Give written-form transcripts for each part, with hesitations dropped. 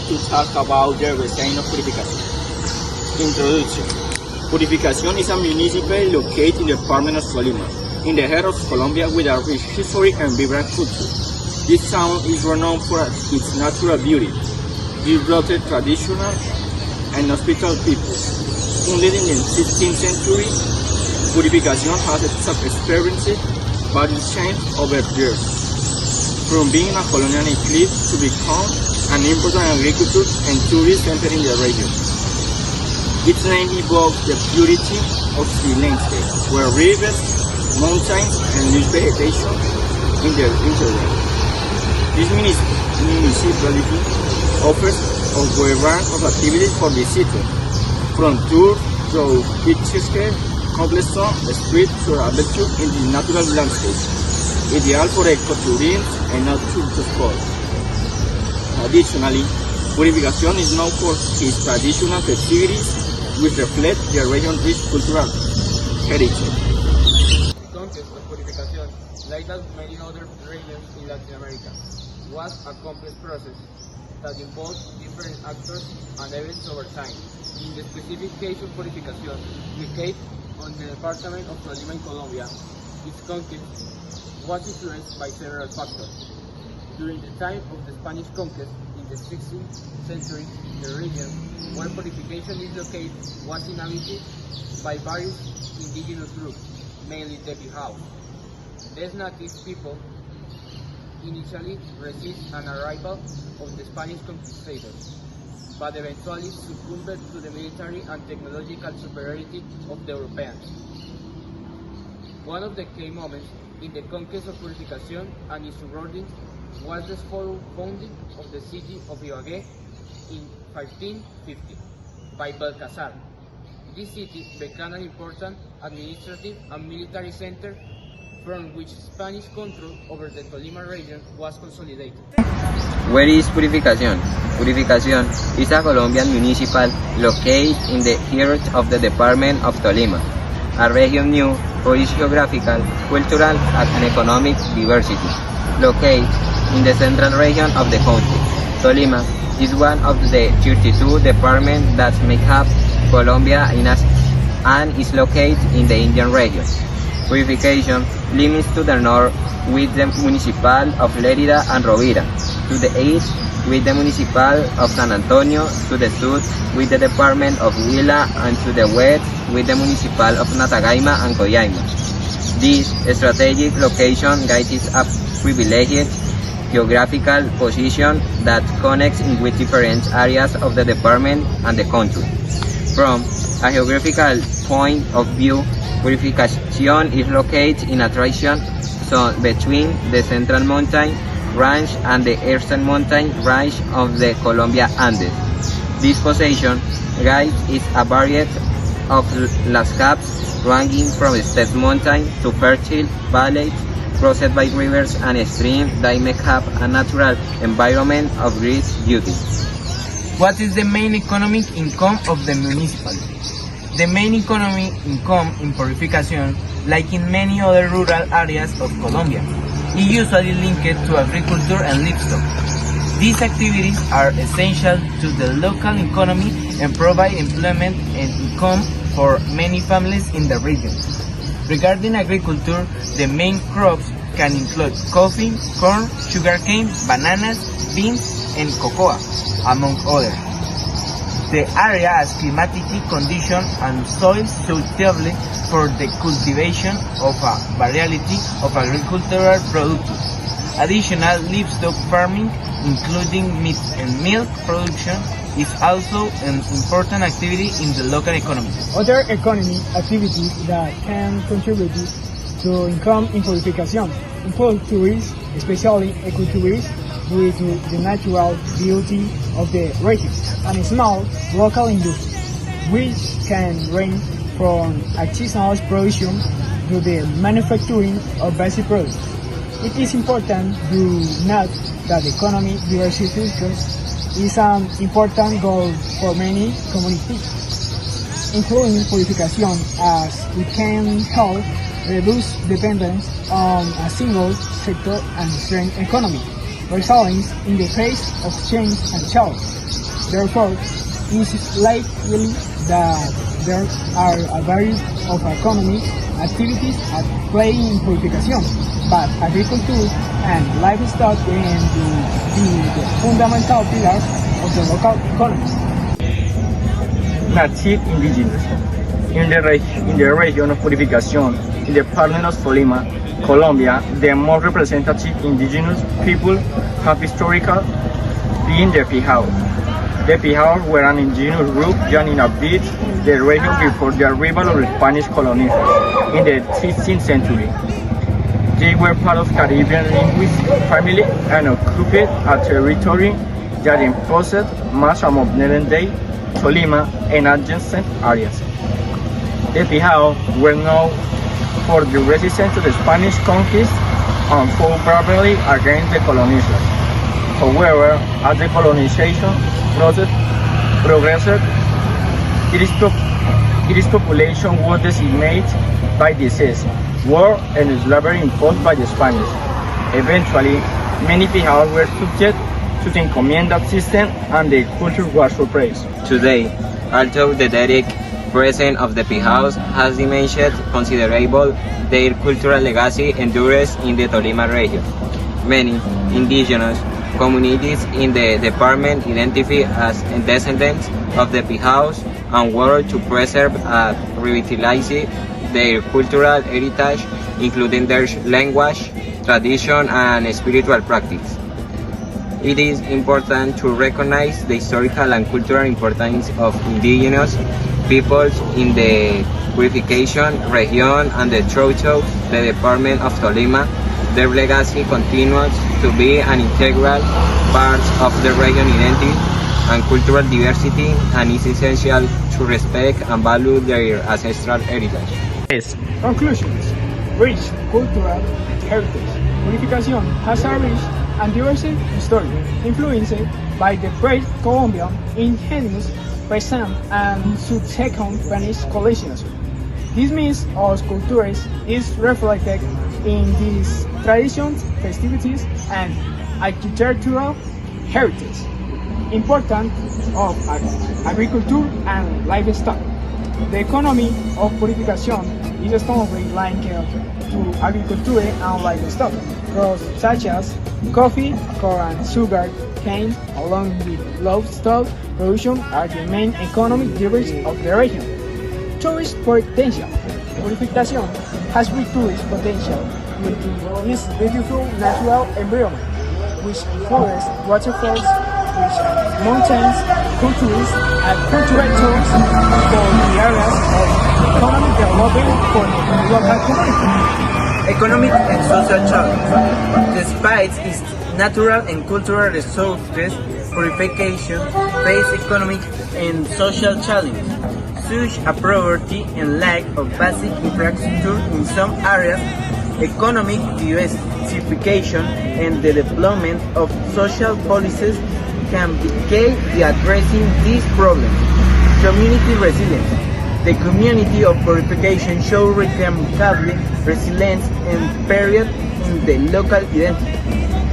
to talk about the design of Purificacion. Introduction. Purificacion is a municipality located in the department of Tolima, in the heart of Colombia with a rich history and vibrant culture. This town is renowned for its natural beauty, deep-rooted traditional and hospitable people. Founded in the 16th century, Purificacion has experienced various changes over the years, from being a colonial enclave to become an important agriculture and tourist center in the region. Its name evokes the purity of the landscape, where rivers, mountains, and lush vegetation in the interweb. This municipality offers a wide range of activities for visitors, from tours to picturesque cobblestone streets to adventure in the natural landscape, ideal for ecotourism and nature sports. Additionally, Purificacion is known for its traditional festivities, which reflect the region's rich cultural heritage. The conquest of Purificacion, like as many other regions in Latin America, was a complex process that involved different actors and events over time. In the specific case of Purificacion, located on the department of Tolima in Colombia, its conquest was influenced by several factors. During the time of the Spanish conquest in the 16th century, the region where Purificacion is located was inhabited by various indigenous groups, mainly the Bijao. These native people initially resist an arrival of the Spanish conquistadors, but eventually succumbed to the military and technological superiority of the Europeans. One of the key moments in the conquest of Purificacion and its subordinates was the founding of the city of Ibagué in 1550 by Balcazar. This city became an important administrative and military center from which Spanish control over the Tolima region was consolidated. Where is Purificacion? Purificacion is a Colombian municipal located in the heart of the department of Tolima, a region known for its geographical, cultural, and economic diversity. Located in the central region of the country, Tolima is one of the 32 departments that make up Colombia and is located in the Indian region. Purificacion limits to the north with the municipal of Lerida and Rovira, to the east with the municipal of San Antonio, to the south with the department of Huila, and to the west with the municipal of Natagaima and Coyaima. This strategic location guides a privileged geographical position that connects in with different areas of the department and the country. From a geographical point of view, Purificacion is located in a transition zone between the Central Mountain Range and the Eastern Mountain Range of the Colombia Andes. This position guides is a variety of landscapes ranging from steep mountains to fertile valleys crossed by rivers and streams that make up a natural environment of great beauty. What is the main economic income of the municipality? The main economic income in Purificacion, like in many other rural areas of Colombia, is usually linked to agriculture and livestock. These activities are essential to the local economy and provide employment and income for many families in the region. Regarding agriculture, the main crops can include coffee, corn, sugarcane, bananas, beans, and cocoa, among others. The area has climatic conditions and soils suitable for the cultivation of a variety of agricultural products. Additional livestock farming, including meat and milk production, is also an important activity in the local economy. Other economic activities that can contribute to income in Purificacion include tourism, especially ecotourism, due to the natural beauty of the region, and small local industry, which can range from artisanal production to the manufacturing of basic products. It is important to note that economic diversification is an important goal for many communities, including Purificacion, as it can help reduce dependence on a single sector and strengthen economy, resulting in the face of change and challenge. Therefore, it is likely that there are a variety of economic activities at play in Purificacion, but agriculture and livestock can be the fundamental pillars of the local economy. Native indigenous. In the region of Purificación, in the department of Tolima, Colombia, the most representative indigenous people have historically been the Pijao. The Pijao were an indigenous group that inhabited the region before the arrival of the Spanish colonizers in the 16th century. They were part of Caribbean linguistic family and occupied a territory that imposed much of modern-day Tolima and adjacent areas. The Pijao were known for the resistance to the Spanish conquest and fought bravely against the colonizers. However, as the colonization process progressed, its population was decimated by disease, war, and slavery imposed by the Spanish. Eventually, many Pijaos were subject to the encomienda system and their culture was suppressed. Today, although the direct presence of the Pijaos has diminished considerable, their cultural legacy endures in the Tolima region. Many indigenous communities in the department identify as descendants of the Pijaos and work to preserve and revitalize their cultural heritage, including their language, tradition, and spiritual practice. It is important to recognize the historical and cultural importance of indigenous peoples in the Purificación region and throughout the department of Tolima. Their legacy continues to be an integral part of the region identity and cultural diversity, and is essential to respect and value their ancestral heritage. Yes. Conclusions. Rich cultural heritage. Purificación has a rich and diverse history, influenced by the pre-Columbian indigenous, present and subsequent Spanish colonization. This means our culture is reflected in these traditions, festivities, and architectural heritage. Importance of agriculture and livestock. The economy of Purificación is strongly linked to agriculture and livestock, crops such as coffee, corn, sugar, cane, along with livestock production are the main economic drivers of the region. Tourist potential. Purificación has great tourist potential due to its beautiful natural environment, which forests, waterfalls, which mountains, cultures, and cultural tours for the areas of economic development for the local community. Economic and social challenge. Despite its natural and cultural resources, Purificación faces economic and social challenges, such as poverty and lack of basic infrastructure in some areas, economic diversification, and the development of social policies can be key to addressing these problems. Community resilience. The community of Purificación shows remarkable resilience and period in the local identity.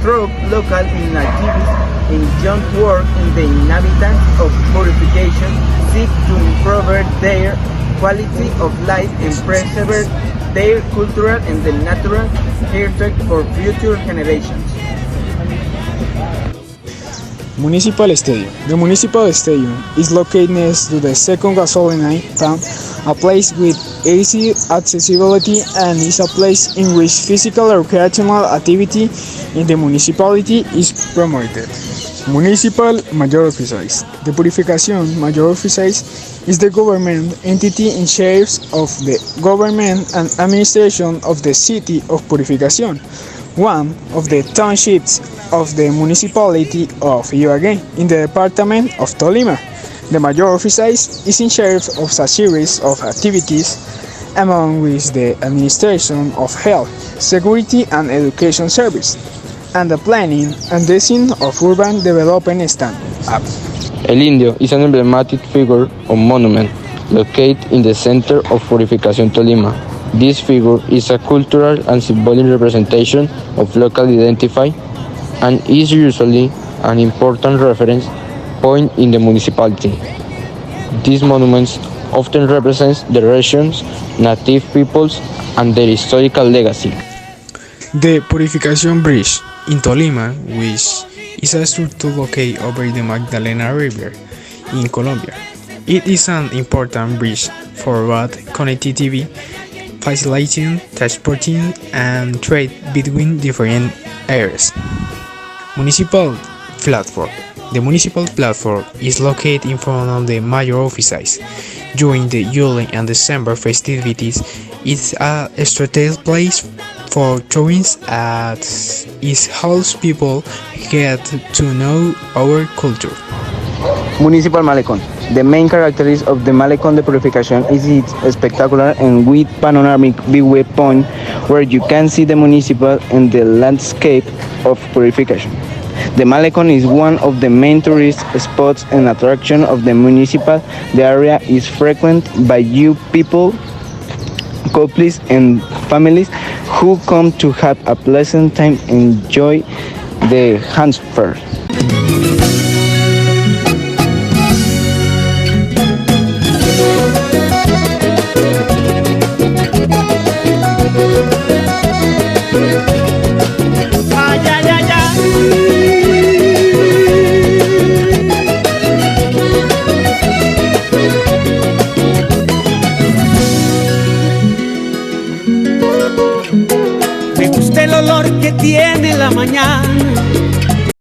Through local initiatives and joint work in the inhabitants of Purificación seek to improve their quality of life and preserve their cultural and the natural heritage for future generations. Municipal Stadium. The Municipal Stadium is located next to the second gasoline plant, a place with easy accessibility, and is a place in which physical and recreational activity in the municipality is promoted. Municipal Mayor Office. The Purificación Mayor Office is the government entity in charge of the government and administration of the city of Purificación, one of the townships of the municipality of Ibagué in the department of Tolima. The Mayor Office is in charge of a series of activities, among which the administration of health, security and education service, and the planning and design of urban development standards. El Indio is an emblematic figure or monument located in the center of Purificación Tolima. This figure is a cultural and symbolic representation of local identity and is usually an important reference point in the municipality. These monuments often represent the region's native peoples and their historical legacy. The Purificacion Bridge in Tolima, which is a structure located over the Magdalena River in Colombia. It is an important bridge for road connectivity, facilitating transporting and trade between different areas. Municipal platform. The municipal platform is located in front of the mayor offices. During the July and December festivities, it's a strategic place for tourists as it helps people get to know our culture. Municipal Malecon. The main characteristic of the Malecon de Purificación is its spectacular and wide panoramic viewway point where you can see the municipal and the landscape of Purification. The Malecon is one of the main tourist spots and attractions of the municipal. The area is frequented by youth people, couples and families who come to have a pleasant time and enjoy the Hans Fair.